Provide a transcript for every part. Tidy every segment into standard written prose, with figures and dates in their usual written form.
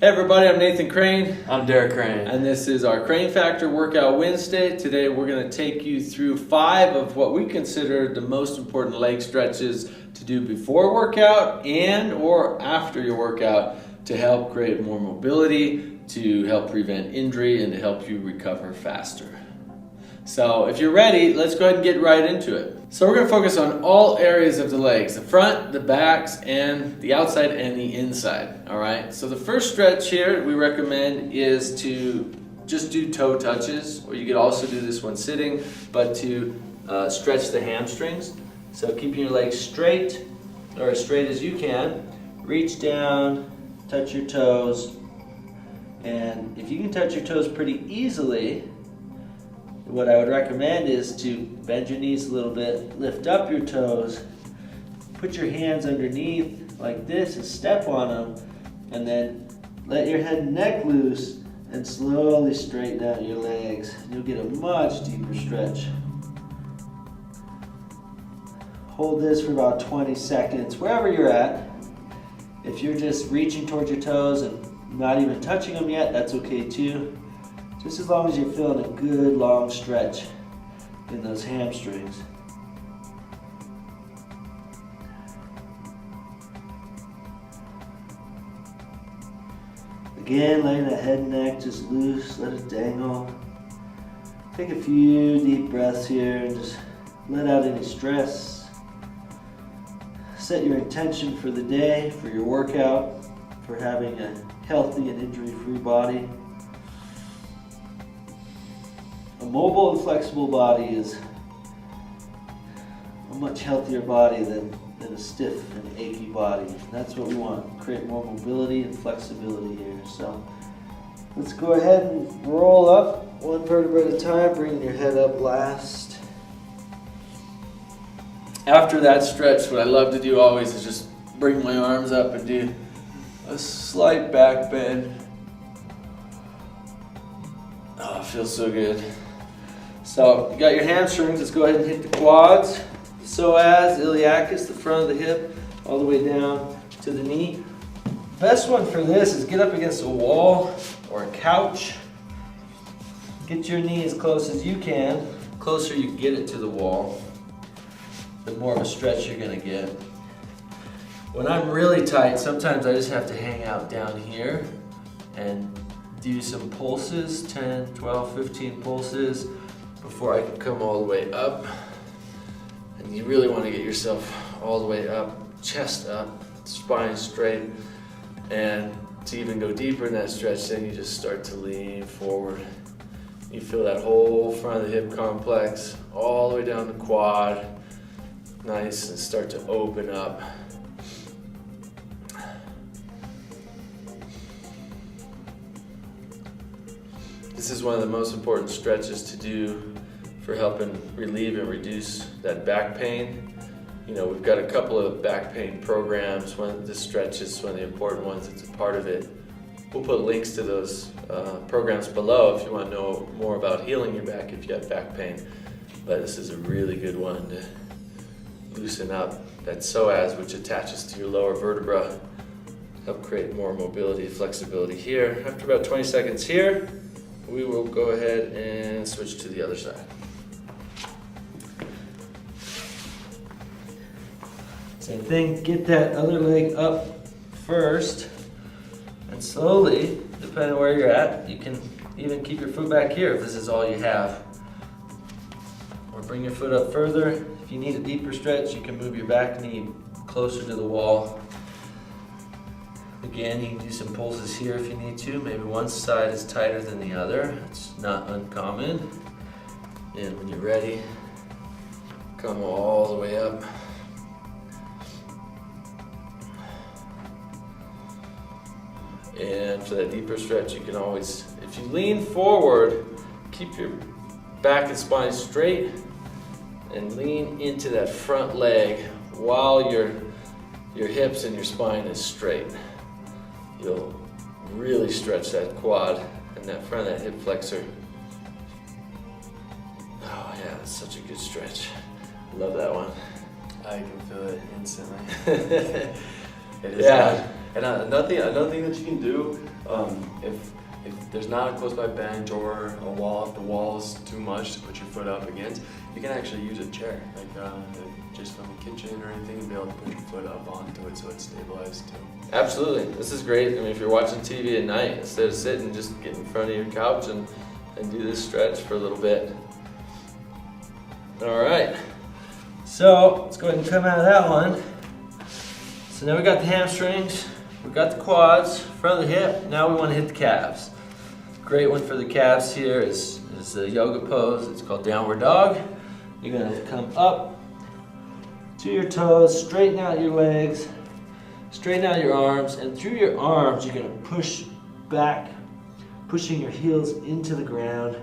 Hey everybody, I'm Nathan Crane. I'm Derek Crane. And this is our Crane Factor Workout Wednesday. Today we're going to take you through 5 of what we consider the most important leg stretches to do before workout and or after your workout to help create more mobility, to help prevent injury, and to help you recover faster. So if you're ready, let's go ahead and get right into it. So we're going to focus on all areas of the legs, the front, the backs, and the outside and the inside. All right. So the first stretch here we recommend is to just do toe touches, or you could also do this when sitting, but to stretch the hamstrings. So keeping your legs straight, or as straight as you can. Reach down, touch your toes, and if you can touch your toes pretty easily, what I would recommend is to bend your knees a little bit, lift up your toes, put your hands underneath like this and step on them, and then let your head and neck loose and slowly straighten out your legs. You'll get a much deeper stretch. Hold this for about 20 seconds, wherever you're at. If you're just reaching towards your toes and not even touching them yet, that's okay too. Just as long as you're feeling a good long stretch in those hamstrings. Again, letting that head and neck just loose, let it dangle. Take a few deep breaths here and just let out any stress. Set your intention for the day, for your workout, for having a healthy and injury-free body. A mobile and flexible body is a much healthier body than a stiff and achy body. And that's what we want, create more mobility and flexibility here. So let's go ahead and roll up one vertebra at a time, bringing your head up last. After that stretch, what I love to do always is just bring my arms up and do a slight back bend. Oh, it feels so good. So you got your hamstrings, let's go ahead and hit the quads. Psoas, iliacus, the front of the hip, all the way down to the knee. Best one for this is get up against a wall or a couch. Get your knee as close as you can. The closer you get it to the wall, the more of a stretch you're gonna get. When I'm really tight, sometimes I just have to hang out down here and do some pulses, 10, 12, 15 pulses, before I can come all the way up. And you really want to get yourself all the way up, chest up, spine straight. And to even go deeper in that stretch, then you just start to lean forward. You feel that whole front of the hip complex, all the way down the quad. Nice, and start to open up. This is one of the most important stretches to do for helping relieve and reduce that back pain. You know, we've got a couple of back pain programs. One of the stretches, one of the important ones, it's a part of it. We'll put links to those programs below if you want to know more about healing your back if you have back pain. But this is a really good one to loosen up that psoas, which attaches to your lower vertebra. Help create more mobility, flexibility here. After about 20 seconds here, we will go ahead and switch to the other side. Same thing, get that other leg up first, and slowly, depending on where you're at, you can even keep your foot back here if this is all you have. Or bring your foot up further. If you need a deeper stretch, you can move your back knee closer to the wall. Again, you can do some pulses here if you need to. Maybe one side is tighter than the other. It's not uncommon. And when you're ready, come all the way up. And for that deeper stretch, you can always, if you lean forward, keep your back and spine straight and lean into that front leg while your hips and your spine is straight. You'll really stretch that quad and that front of that hip flexor. Oh yeah, it's such a good stretch. Love that one. I can feel it instantly. It is yeah, And another thing that you can do, if there's not a close by bench or a wall, if the wall is too much to put your foot up against, you can actually use a chair, like just from the kitchen or anything, and be able to put your foot up onto it so it's stabilized too. Absolutely, this is great. I mean, if you're watching TV at night, instead of sitting, just get in front of your couch and do this stretch for a little bit. All right, so let's go ahead and come out of that one. So now we got the hamstrings, we got the quads, front of the hip. Now we want to hit the calves. Great one for the calves here is the yoga pose. It's called downward dog. You're going to come up to your toes, straighten out your legs, straighten out your arms, and through your arms you're going to push back, pushing your heels into the ground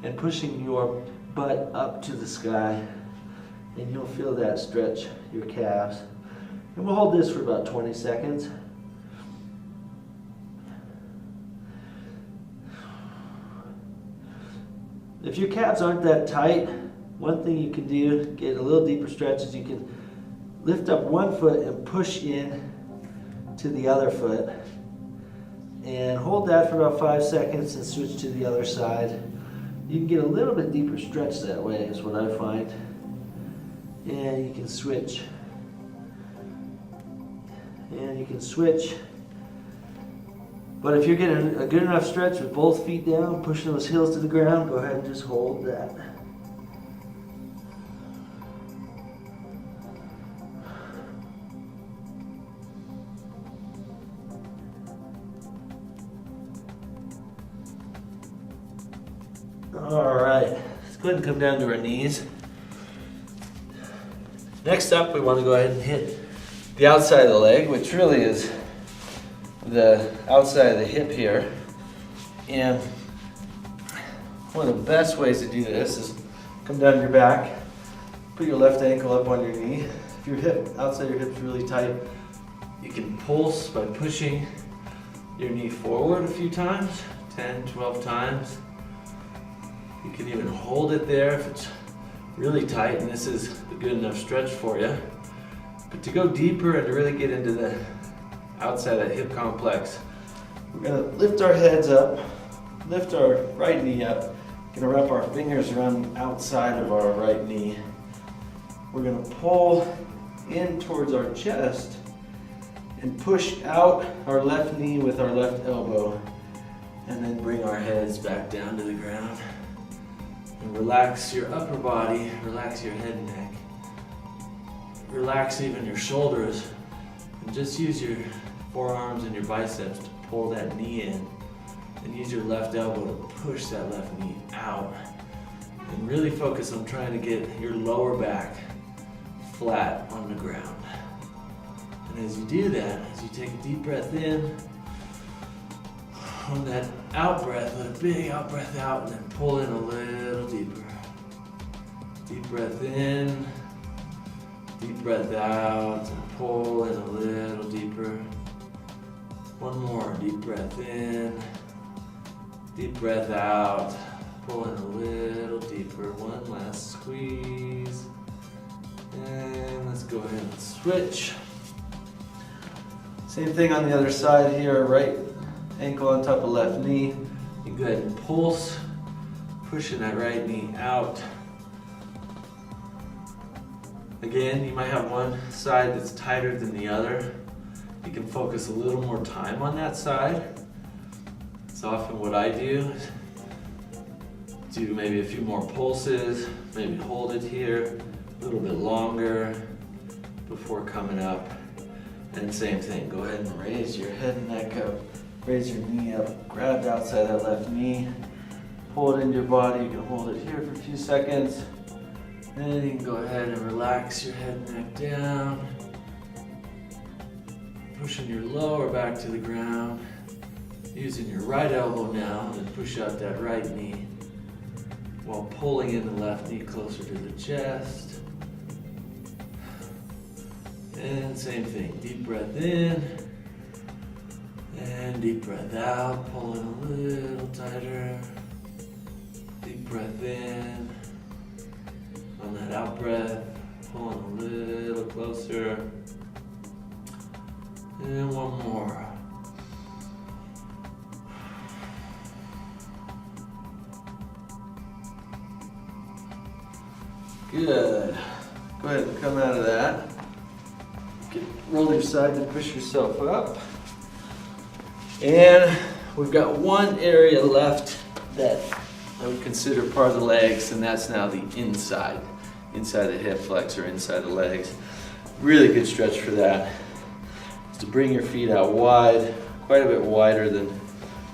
and pushing your butt up to the sky, and you'll feel that stretch your calves. And we'll hold this for about 20 seconds. If your calves aren't that tight, one thing you can do, get a little deeper stretch, is you can lift up one foot and push in to the other foot. And hold that for about 5 seconds and switch to the other side. You can get a little bit deeper stretch that way, is what I find. And you can switch. And you can switch. But if you're getting a good enough stretch with both feet down, pushing those heels to the ground, go ahead and just hold that. All right, let's go ahead and come down to our knees. Next up, we want to go ahead and hit the outside of the leg, which really is the outside of the hip here. And one of the best ways to do this is come down your back, put your left ankle up on your knee. If your hip, outside your hip is really tight, you can pulse by pushing your knee forward a few times, 10, 12 times. You can even hold it there if it's really tight and this is a good enough stretch for you. But to go deeper and to really get into the outside of that hip complex, we're going to lift our heads up, lift our right knee up. We're going to wrap our fingers around the outside of our right knee. We're going to pull in towards our chest and push out our left knee with our left elbow, and then bring our heads back down to the ground. And relax your upper body, relax your head and neck. Relax even your shoulders, and just use your forearms and your biceps to pull that knee in, and use your left elbow to push that left knee out, and really focus on trying to get your lower back flat on the ground. And as you do that, as you take a deep breath in, on that out breath, let a big out breath out, and then pull in a little deeper. Deep breath in, deep breath out, and pull in a little deeper. One more, deep breath in, deep breath out, pull in a little deeper. One last squeeze. And let's go ahead and switch. Same thing on the other side here, right ankle on top of left knee. You can go ahead and pulse, pushing that right knee out. Again, you might have one side that's tighter than the other. You can focus a little more time on that side. It's often what I do. Do maybe a few more pulses, maybe hold it here a little bit longer before coming up. And same thing, go ahead and raise your head and neck up, raise your knee up, grab the outside of that left knee, pull it into your body. You can hold it here for a few seconds. Then you can go ahead and relax your head and neck down, pushing your lower back to the ground, using your right elbow now to push out that right knee while pulling in the left knee closer to the chest. And same thing, deep breath in and deep breath out, pulling a little tighter. Deep breath in. On that out breath, pulling a little closer. And one more. Good. Go ahead and come out of that. Roll your sides and push yourself up. And we've got one area left that I would consider part of the legs, and that's now the inside the hip flexor, inside the legs. Really good stretch for that is to bring your feet out wide, quite a bit wider than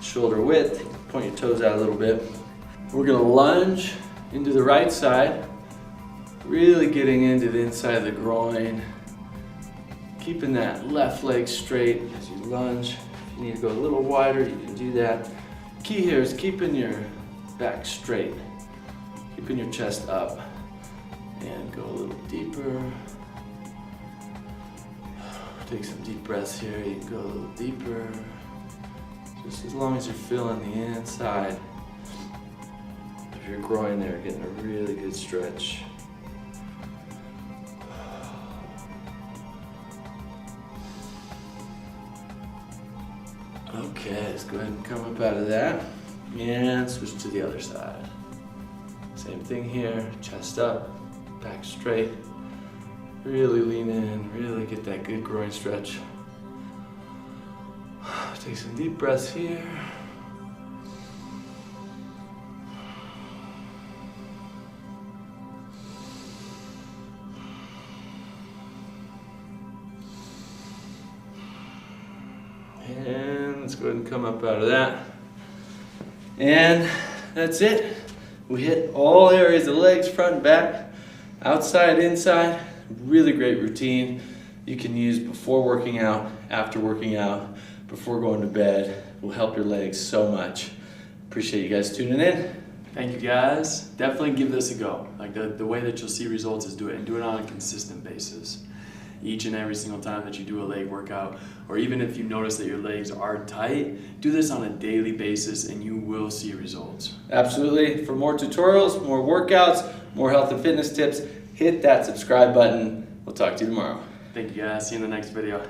shoulder width. Point your toes out a little bit. We're gonna lunge into the right side, really getting into the inside of the groin, keeping that left leg straight as you lunge. If you need to go a little wider, you can do that. Key here is keeping your back straight, keeping your chest up, and go a little deeper. Take some deep breaths here. You can go a little deeper, just as long as you're feeling the inside of your groin there, getting a really good stretch. Okay, let's go ahead and come up out of that and switch to the other side. Same thing here, chest up, back straight. Really lean in, really get that good groin stretch. Take some deep breaths here. And let's go ahead and come up out of that. And that's it. We hit all areas of the legs, front and back, outside, inside. Really great routine you can use before working out, after working out, before going to bed. Will help your legs so much. Appreciate you guys tuning in. Thank you guys. Definitely give this a go. Like the way that you'll see results is do it on a consistent basis. Each and every single time that you do a leg workout, or even if you notice that your legs are tight, do this on a daily basis and you will see results. Absolutely. For more tutorials, more workouts, more health and fitness tips, hit that subscribe button. We'll talk to you tomorrow. Thank you guys. See you in the next video.